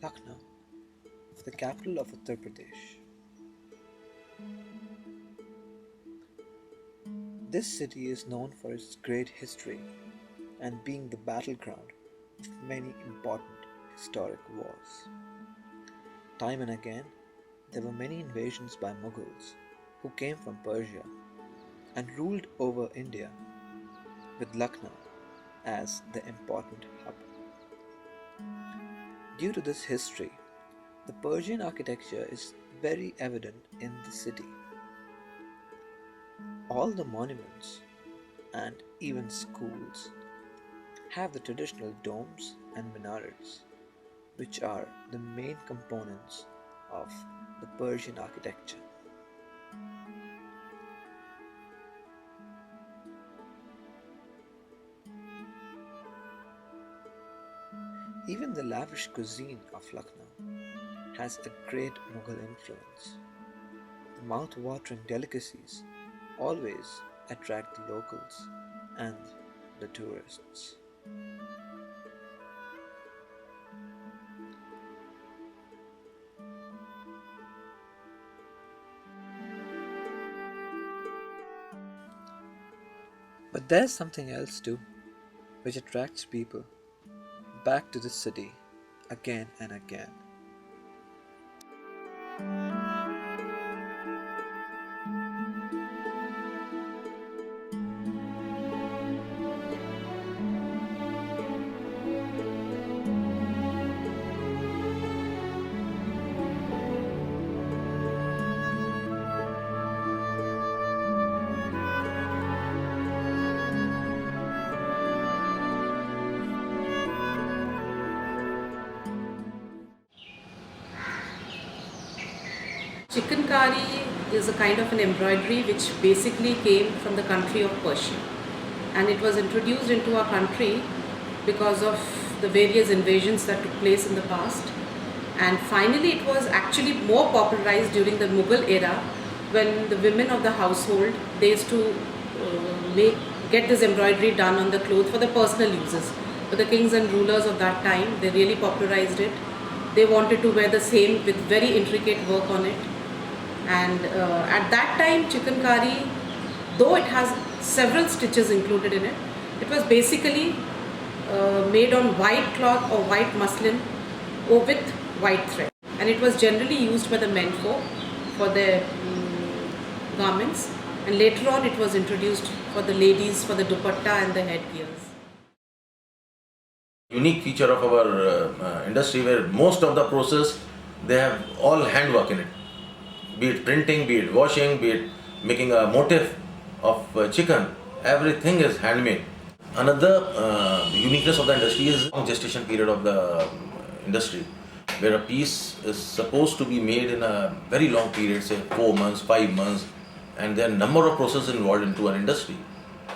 Lucknow, the capital of Uttar Pradesh. This city is known for its great history and being the battleground of many important historic wars. Time and again, there were many invasions by Mughals who came from Persia and ruled over India, with Lucknow as the important hub. Due to this history, the Persian architecture is very evident in the city. All the monuments and even schools have the traditional domes and minarets, which are the main components of the Persian architecture. Even the lavish cuisine of Lucknow has a great Mughal influence. The mouth-watering delicacies always attract the locals and the tourists. But there's something else too, which attracts people back to the city again and again. Chikan is a kind of an embroidery which basically came from the country of Persia, and it was introduced into our country because of the various invasions that took place in the past, and finally it was actually more popularized during the Mughal era when the women of the household, they used to get this embroidery done on the clothes for the personal uses. For the kings and rulers of that time, they really popularized it. They wanted to wear the same with very intricate work on it. And at that time, chicankari, though it has several stitches included in it, it was basically made on white cloth or white muslin or with white thread. And it was generally used by the men folk for their garments. And later on, it was introduced for the ladies for the dupatta and the headgears. Unique feature of our industry, where most of the process, they have all handwork in it. Be it printing, be it washing, be it making a motif of chicken, everything is handmade. Another uniqueness of the industry is long gestation period of the industry, where a piece is supposed to be made in a very long period, say 4 months, 5 months, and there are number of processes involved into an industry.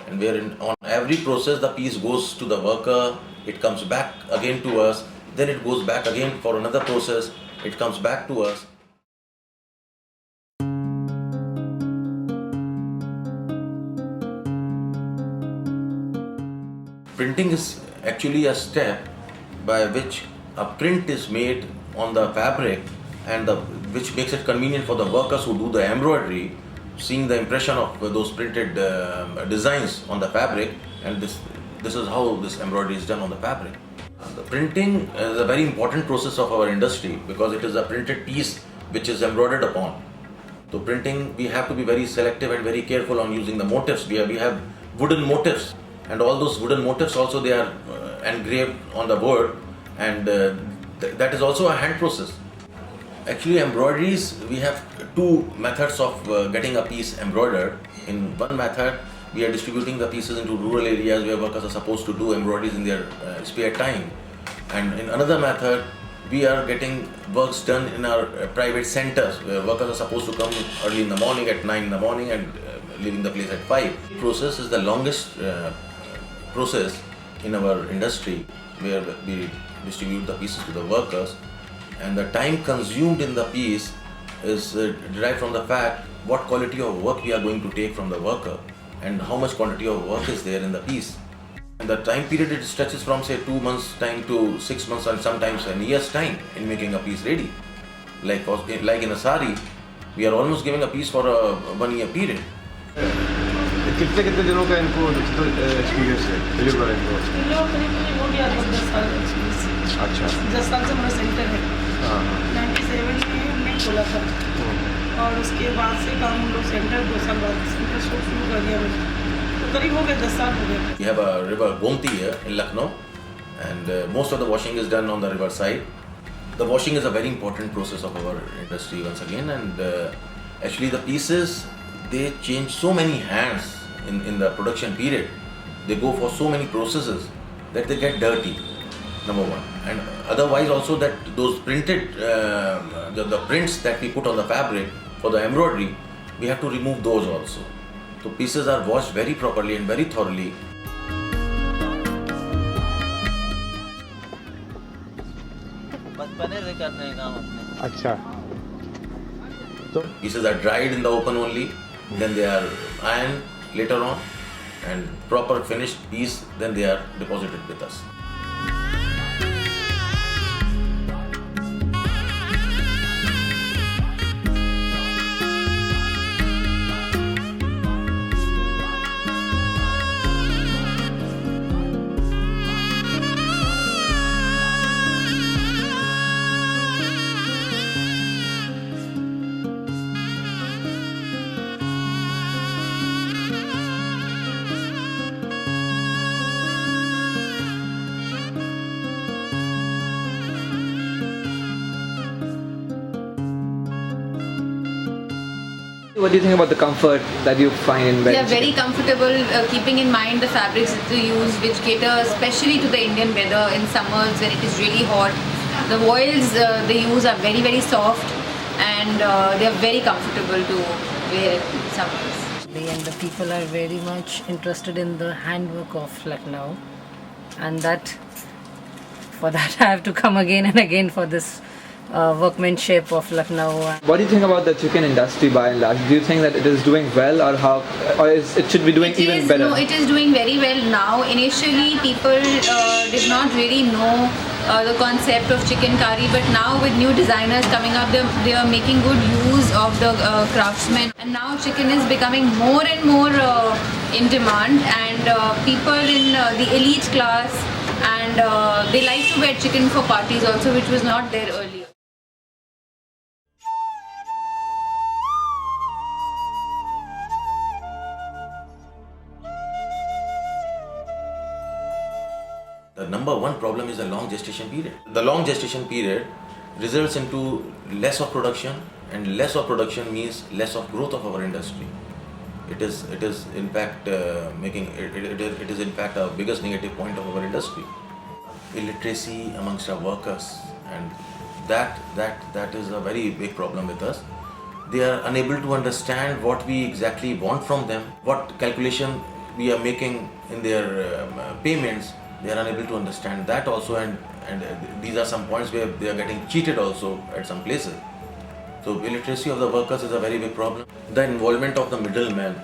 And on every process, the piece goes to the worker, it comes back again to us, then it goes back again for another process, it comes back to us. Printing is actually a step by which a print is made on the fabric, and which makes it convenient for the workers who do the embroidery, seeing the impression of those printed designs on the fabric, and this is how this embroidery is done on the fabric. The printing is a very important process of our industry because it is a printed piece which is embroidered upon. So printing, we have to be very selective and very careful on using the motifs. We have wooden motifs, and all those wooden motifs also, they are engraved on the board, and that is also a hand process. Actually, embroideries, we have two methods of getting a piece embroidered. In one method, we are distributing the pieces into rural areas where workers are supposed to do embroideries in their spare time. And in another method, we are getting works done in our private centers where workers are supposed to come early in the morning at 9 in the morning and leaving the place at 5. The process is the longest process in our industry, where we distribute the pieces to the workers, and the time consumed in the piece is derived from the fact what quality of work we are going to take from the worker and how much quantity of work is there in the piece. And the time period, it stretches from say 2 months time to 6 months and sometimes a year's time in making a piece ready. Like in a sari, we are almost giving a piece for a 1 year period. कितने दिनों का इनको experience है deliver इनको? हो गया 10 साल का एक्सपीरियंस। अच्छा, 10 साल से हमारा सेंटर है। हाँ 97 में हमने खोला था और उसके बाद से काम हम लोग सेंटर 2 साल बाद सेंटर शुरू कर दिया मैंने, तो करीब हो गए 10 साल हो गए। We have a river Gomti here in Lucknow, and most of the washing is done on the river side. The washing is a very important process of our industry once again, and actually the pieces, they change so many hands in the production period. They go for so many processes that they get dirty, number one. And otherwise also that those printed, the prints that we put on the fabric for the embroidery, we have to remove those also. So pieces are washed very properly and very thoroughly. बचपने से करते हैं काम अपने। अच्छा, तो Pieces are dried in the open only, then they are ironed later on, and proper finished piece, then they are deposited with us. What do you think about the comfort that you find in They wearing are very chicken? comfortable, keeping in mind the fabrics that they use, which cater especially to the Indian weather in summers when it is really hot. The voiles they use are very, very soft, and they are very comfortable to wear in summers. And the people are very much interested in the handwork of Lucknow, and that for that I have to come again and again for this workmanship of Lucknow. What do you think about the chicken industry by and large? Do you think that it is doing well, or it should be doing even better? No, it is doing very well now. Initially, people did not really know the concept of chicken curry, but now with new designers coming up, they are making good use of the craftsmen, and now chicken is becoming more and more in demand, and people in the elite class, and they like to wear chicken for parties also, which was not there earlier. The number one problem is the long gestation period. The long gestation period results into less of production, and less of production means less of growth of our industry. It is in fact it is in fact our biggest negative point of our industry. Illiteracy amongst our workers, and that is a very big problem with us. They are unable to understand what we exactly want from them, what calculation we are making in their payments. They are unable to understand that also, and these are some points where they are getting cheated also at some places. So illiteracy of the workers is a very big problem. The involvement of the middleman,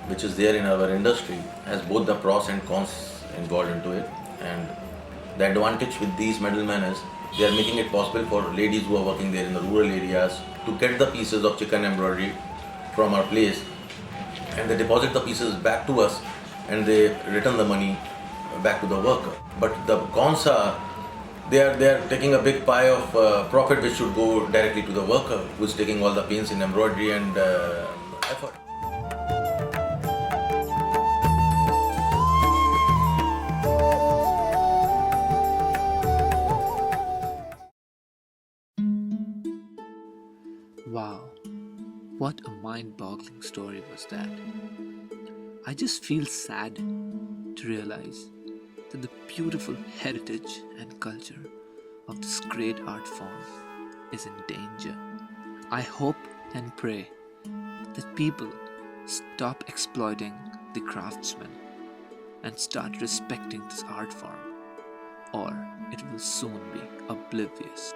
which is there in our industry, has both the pros and cons involved into it. And the advantage with these middlemen is they are making it possible for ladies who are working there in the rural areas to get the pieces of chicken embroidery from our place, and they deposit the pieces back to us, and they return the money back to the worker. But the cons are they are taking a big pie of profit which should go directly to the worker, who is taking all the pains in embroidery and effort. Wow, what a mind-boggling story was that. I just feel sad to realize that the beautiful heritage and culture of this great art form is in danger. I hope and pray that people stop exploiting the craftsmen and start respecting this art form, or it will soon be oblivious.